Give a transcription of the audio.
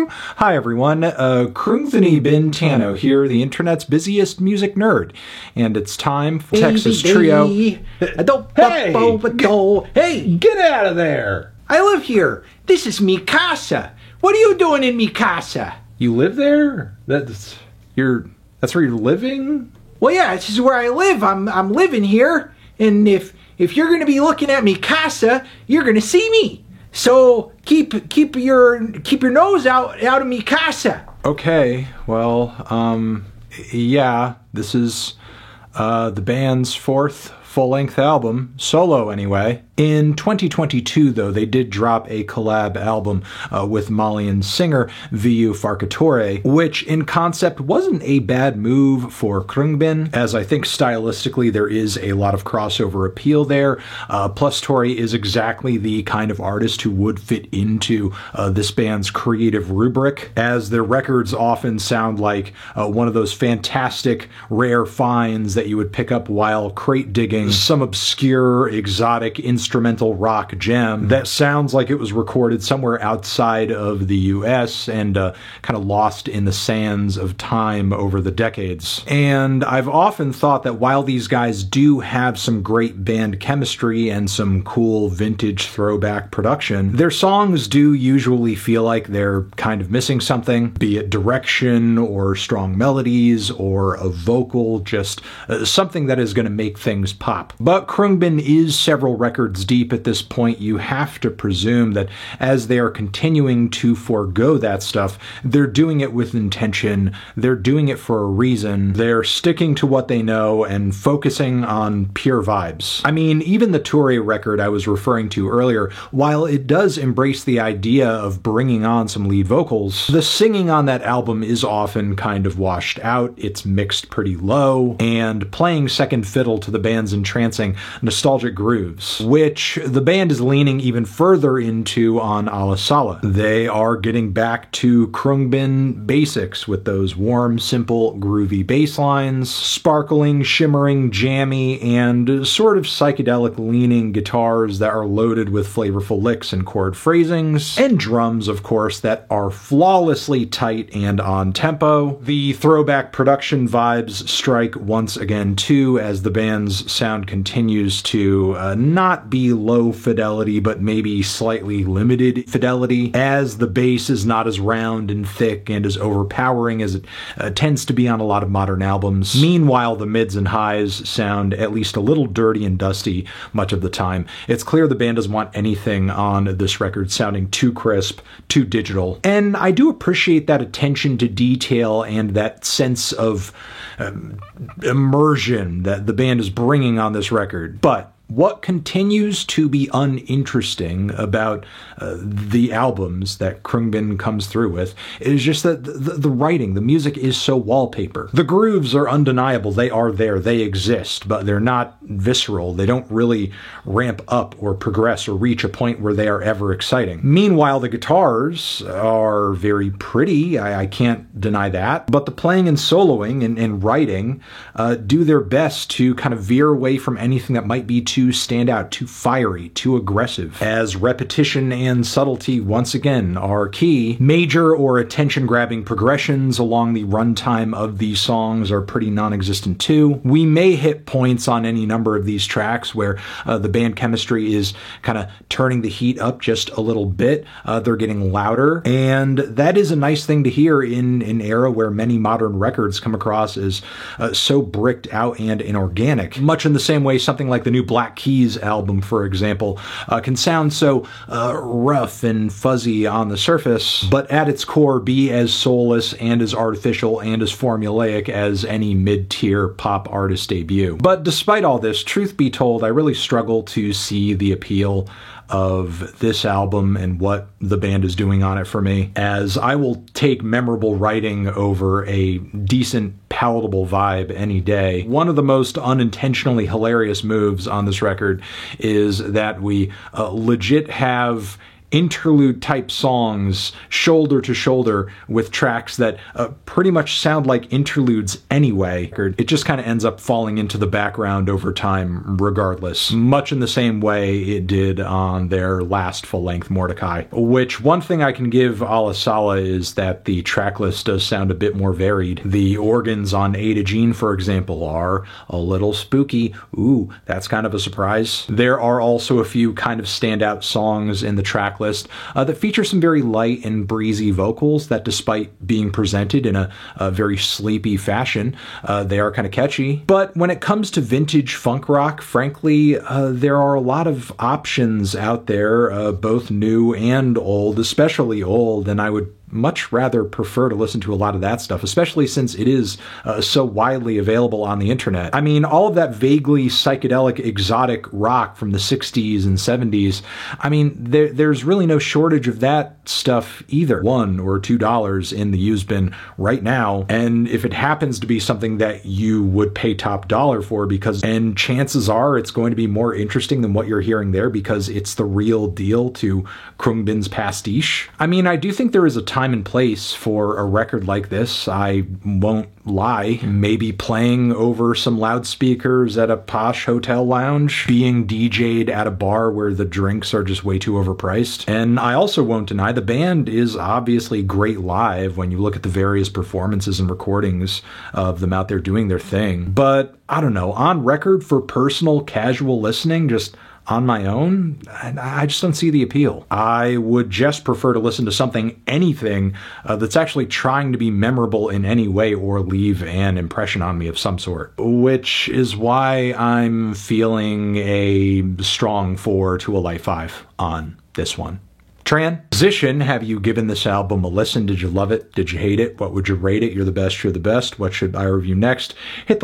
Hi everyone, Krungthani Bin Tano here, the internet's busiest music nerd, and it's time for Texas Trio. Hey, Get out of there! I live here. This is mi casa. What are you doing in mi casa? You live there? That's where you're living? Well, yeah, this is where I live. I'm living here, and if you're going to be looking at mi casa, you're going to see me. So keep your nose out of mi casa. Okay, well, yeah, this is the band's fourth full-length album, solo anyway. In 2022, though, they did drop a collab album with Malian singer Viu Farkatoré, which in concept wasn't a bad move for Khruangbin, as I think stylistically there is a lot of crossover appeal there. Plus, Tori is exactly the kind of artist who would fit into this band's creative rubric, as their records often sound like one of those fantastic, rare finds that you would pick up while crate digging some obscure, exotic instrumental rock gem that sounds like it was recorded somewhere outside of the US and kind of lost in the sands of time over the decades. And I've often thought that while these guys do have some great band chemistry and some cool vintage throwback production, their songs do usually feel like they're kind of missing something, be it direction or strong melodies or a vocal, just something that is going to make things pop. But Khruangbin is several records deep at this point. You have to presume that as they are continuing to forego that stuff, they're doing it with intention, they're doing it for a reason, they're sticking to what they know and focusing on pure vibes. I mean, even the Touré record I was referring to earlier, while it does embrace the idea of bringing on some lead vocals, the singing on that album is often kind of washed out, it's mixed pretty low, and playing second fiddle to the band's entrancing nostalgic grooves, which the band is leaning even further into on Alla Sala. They are getting back to Khruangbin basics with those warm, simple, groovy bass lines, sparkling, shimmering, jammy, and sort of psychedelic-leaning guitars that are loaded with flavorful licks and chord phrasings, and drums, of course, that are flawlessly tight and on tempo. The throwback production vibes strike once again, too, as the band's sound continues to not be low fidelity, but maybe slightly limited fidelity, as the bass is not as round and thick and as overpowering as it tends to be on a lot of modern albums. Meanwhile, the mids and highs sound at least a little dirty and dusty much of the time. It's clear the band doesn't want anything on this record sounding too crisp, too digital. And I do appreciate that attention to detail and that sense of immersion that the band is bringing on this record. But what continues to be uninteresting about the albums that Khruangbin comes through with is just that the writing, the music is so wallpaper. The grooves are undeniable, they are there, they exist, but they're not visceral. They don't really ramp up or progress or reach a point where they are ever exciting. Meanwhile, the guitars are very pretty, I can't deny that, but the playing and soloing and writing do their best to kind of veer away from anything that might be too stand out, too fiery, too aggressive, as repetition and subtlety once again are key. Major or attention-grabbing progressions along the runtime of these songs are pretty non-existent too. We may hit points on any number of these tracks where the band chemistry is kind of turning the heat up just a little bit. They're getting louder, and that is a nice thing to hear in an era where many modern records come across as so bricked out and inorganic. Much in the same way something like the new Black Keys album, for example, can sound so rough and fuzzy on the surface, but at its core be as soulless and as artificial and as formulaic as any mid-tier pop artist debut. But despite all this, truth be told, I really struggle to see the appeal of this album and what the band is doing on it for me, as I will take memorable writing over a decent, palatable vibe any day. One of the most unintentionally hilarious moves on this record is that we legit have interlude type songs shoulder to shoulder with tracks that pretty much sound like interludes anyway. It just kind of ends up falling into the background over time regardless, much in the same way it did on their last full-length Mordecai. Which, one thing I can give Alla Sala is that the track list does sound a bit more varied. The organs on Ada Jean, for example, are a little spooky. Ooh, that's kind of a surprise. There are also a few kind of standout songs in the track list that feature some very light and breezy vocals that, despite being presented in a very sleepy fashion, they are kind of catchy. But when it comes to vintage funk rock, frankly, there are a lot of options out there, both new and old, especially old, and I would much rather prefer to listen to a lot of that stuff, especially since it is so widely available on the internet. I mean, all of that vaguely psychedelic, exotic rock from the 60s and 70s, I mean, there's really no shortage of that stuff either. $1 or $2 in the used bin right now, and if it happens to be something that you would pay top dollar for, and chances are it's going to be more interesting than what you're hearing there because it's the real deal to Khruangbin's pastiche. I mean, I do think there is a time and place for a record like this, I won't lie. Maybe playing over some loudspeakers at a posh hotel lounge, being DJ'd at a bar where the drinks are just way too overpriced. And I also won't deny the band is obviously great live when you look at the various performances and recordings of them out there doing their thing. But I don't know, on record for personal casual listening, just on my own, I just don't see the appeal. I would just prefer to listen to anything that's actually trying to be memorable in any way or leave an impression on me of some sort. Which is why I'm feeling a strong 4 to a light 5 on this one. Transition, have you given this album a listen? Did you love it? Did you hate it? What would you rate it? You're the best, you're the best. What should I review next? Hit the